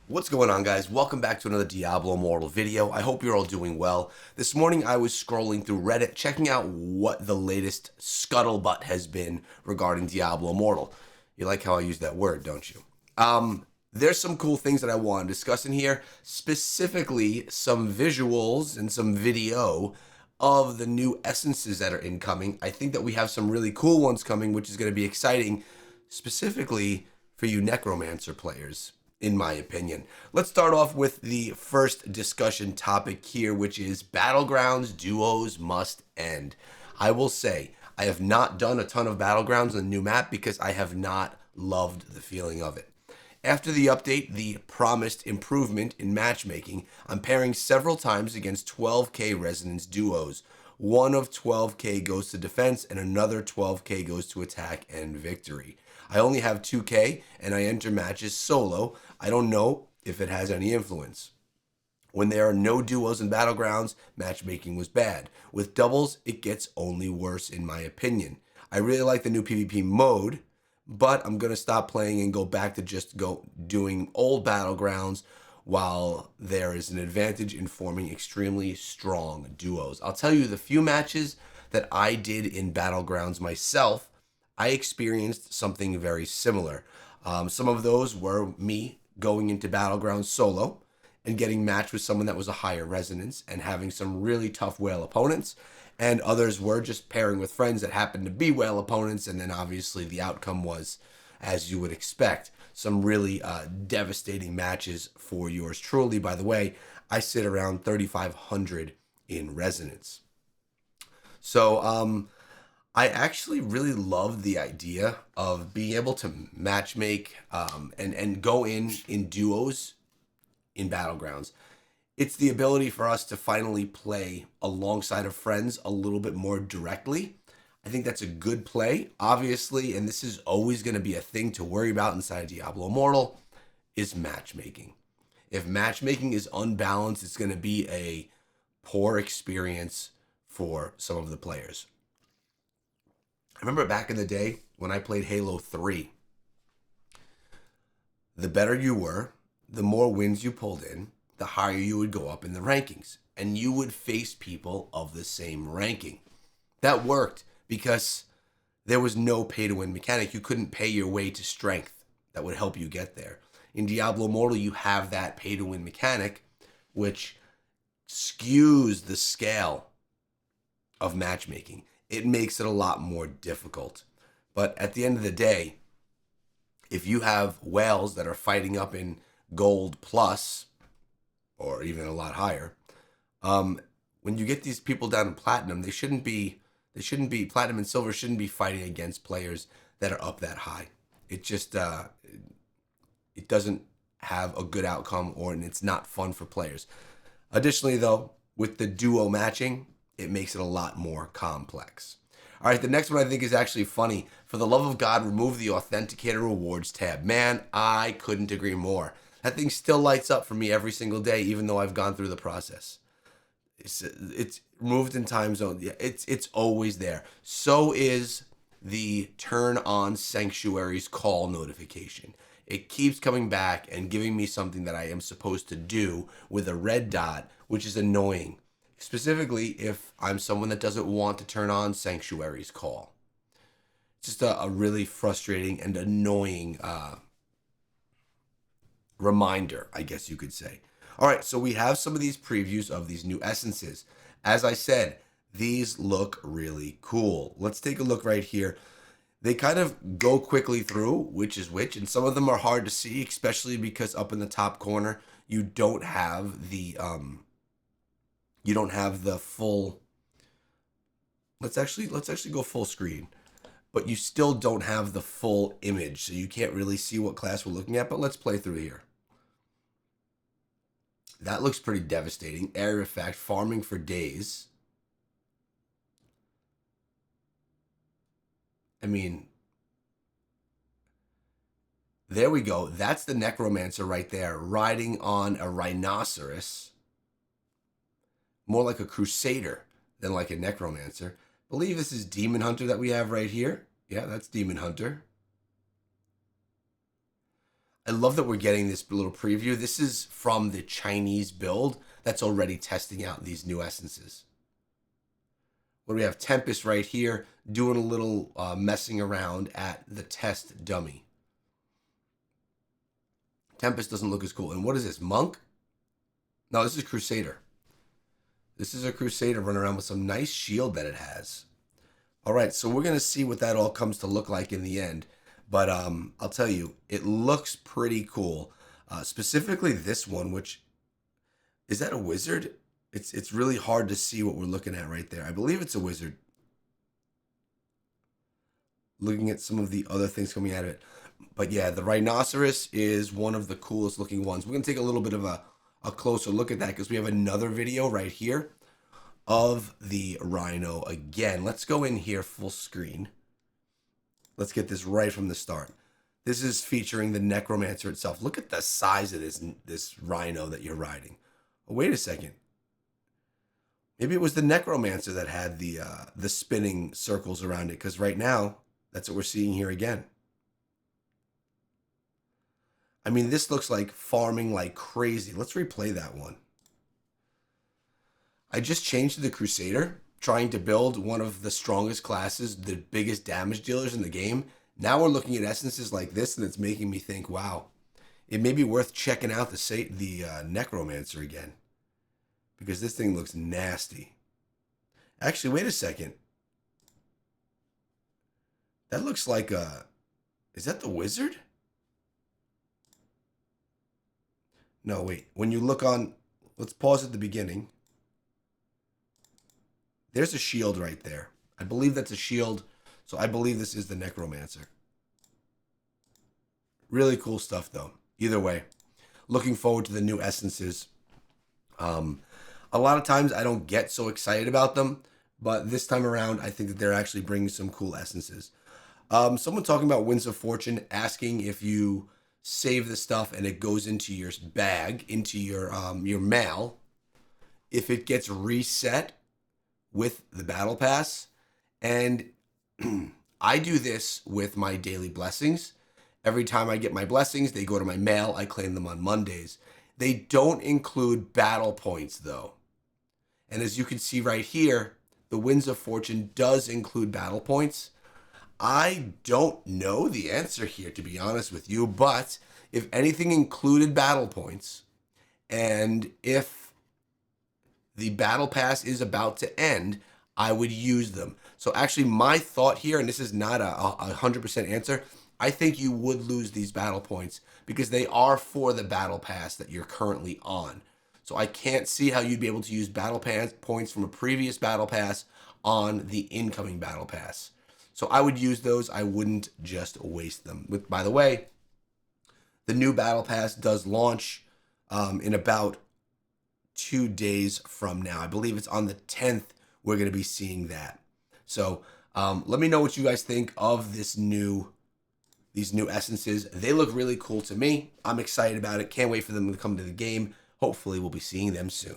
What's going on, guys? Welcome back to another Diablo Immortal video. I hope you're all doing well. This morning I was scrolling through Reddit checking out what the latest scuttlebutt has been regarding Diablo Immortal. You like how I use that word, don't you? There's some cool things that I want to discuss in here, specifically some visuals and some video of the new essences that are incoming. I think that we have some really cool ones coming, which is going to be exciting, specifically for you Necromancer players, in my opinion. Let's start off with the first discussion topic here, which is Battlegrounds duos must end. I will say, I have not done a ton of Battlegrounds on the new map because I have not loved the feeling of it. After the update, the promised improvement in matchmaking, I'm pairing several times against 12k resonance duos. One of 12k goes to defense and another 12k goes to attack and victory. I only have 2k and I enter matches solo. I don't know if it has any influence. When there are no duos in Battlegrounds, matchmaking was bad. With doubles, it gets only worse in my opinion. I really like the new PvP mode, but I'm going to stop playing and go back to just doing old Battlegrounds while there is an advantage in forming extremely strong duos. I'll tell you the few matches that I did in Battlegrounds myself, I experienced something very similar. Some of those were me going into Battlegrounds solo and getting matched with someone that was a higher resonance and having some really tough whale opponents. And others were just pairing with friends that happened to be whale opponents. And then obviously the outcome was, as you would expect, some really devastating matches for yours truly. By the way, I sit around 3,500 in resonance. So I actually really love the idea of being able to matchmake and go in duos in Battlegrounds. It's the ability for us to finally play alongside of friends a little bit more directly. I think that's a good play, obviously, and this is always going to be a thing to worry about inside Diablo Immortal, is matchmaking. If matchmaking is unbalanced, it's going to be a poor experience for some of the players. I remember back in the day when I played Halo 3, the better you were, the more wins you pulled in, the higher you would go up in the rankings. And you would face people of the same ranking. That worked because there was no pay-to-win mechanic. You couldn't pay your way to strength that would help you get there. In Diablo Immortal, you have that pay-to-win mechanic, which skews the scale of matchmaking. It makes it a lot more difficult. But at the end of the day, if you have whales that are fighting up in gold plus, or even a lot higher, when you get these people down in platinum, they shouldn't be platinum and silver shouldn't be fighting against players that are up that high. It just it doesn't have a good outcome, and it's not fun for players. Additionally, though, with the duo matching, it makes it a lot more complex. All right, the next one I think is actually funny. For the love of God, remove the Authenticator Rewards tab. Man, I couldn't agree more. That thing still lights up for me every single day, even though I've gone through the process. It's moved in time zone. Yeah, it's always there. So is the turn on Sanctuary's call notification. It keeps coming back and giving me something that I am supposed to do with a red dot, which is annoying. Specifically, if I'm someone that doesn't want to turn on Sanctuary's call. It's just a really frustrating and annoying reminder, I guess you could say. All right, so we have some of these previews of these new essences. As I said, these look really cool. Let's take a look right here. They kind of go quickly through which is which, and some of them are hard to see, especially because up in the top corner, you don't have the full. Let's actually go full screen. But you still don't have the full image, so you can't really see what class we're looking at, but let's play through here. That looks pretty devastating. Area effect, farming for days. I mean, there we go. That's the Necromancer right there, riding on a rhinoceros. More like a Crusader than like a Necromancer. I believe this is Demon Hunter that we have right here. Yeah, that's Demon Hunter. I love that we're getting this little preview. This is from the Chinese build that's already testing out these new essences. What do we have? Tempest right here doing a little messing around at the test dummy. Tempest doesn't look as cool. And what is this? Monk? No, this is Crusader. This is a Crusader running around with some nice shield that it has. All right, so we're going to see what that all comes to look like in the end. But I'll tell you, it looks pretty cool. Specifically this one, which, is that a wizard? It's really hard to see what we're looking at right there. I believe it's a wizard. Looking at some of the other things coming out of it. But yeah, the rhinoceros is one of the coolest looking ones. We're going to take a little bit of a closer look at that because we have another video right here of the rhino again. Let's go in here full screen. Let's get this right from the start. This is featuring the necromancer itself. Look at the size of this rhino that you're riding. Oh, wait a second. Maybe it was the necromancer that had the spinning circles around it, because right now that's what we're seeing here again. I mean, this looks like farming like crazy. Let's replay that one. I just changed to the Crusader, trying to build one of the strongest classes, the biggest damage dealers in the game. Now we're looking at essences like this, and it's making me think, wow, it may be worth checking out the necromancer again, because this thing looks nasty. Actually, wait a second. That looks like a... Is that the wizard? No, wait. When you look on... Let's pause at the beginning. There's a shield right there. I believe that's a shield. So I believe this is the necromancer. Really cool stuff, though. Either way, looking forward to the new essences. A lot of times I don't get so excited about them, but this time around I think that they're actually bringing some cool essences. Someone talking about Winds of Fortune, asking if you save the stuff and it goes into your bag, into your mail, if it gets reset with the battle pass. And I do this with my daily blessings. Every time I get my blessings, they go to my mail. I claim them on Mondays. They don't include battle points though. And as you can see right here, the Winds of Fortune does include battle points. I don't know the answer here, to be honest with you, but if anything included battle points, and if the battle pass is about to end, I would use them. So actually my thought here, and this is not a 100% answer, I think you would lose these battle points because they are for the battle pass that you're currently on. So I can't see how you'd be able to use battle pass points from a previous battle pass on the incoming battle pass. So I would use those. I wouldn't just waste them. By the way, the new battle pass does launch in about 2 days from now. I believe it's on the 10th. We're going to be seeing that. So let me know what you guys think of these new essences. They look really cool to me. I'm excited about it. Can't wait for them to come to the game. Hopefully we'll be seeing them soon.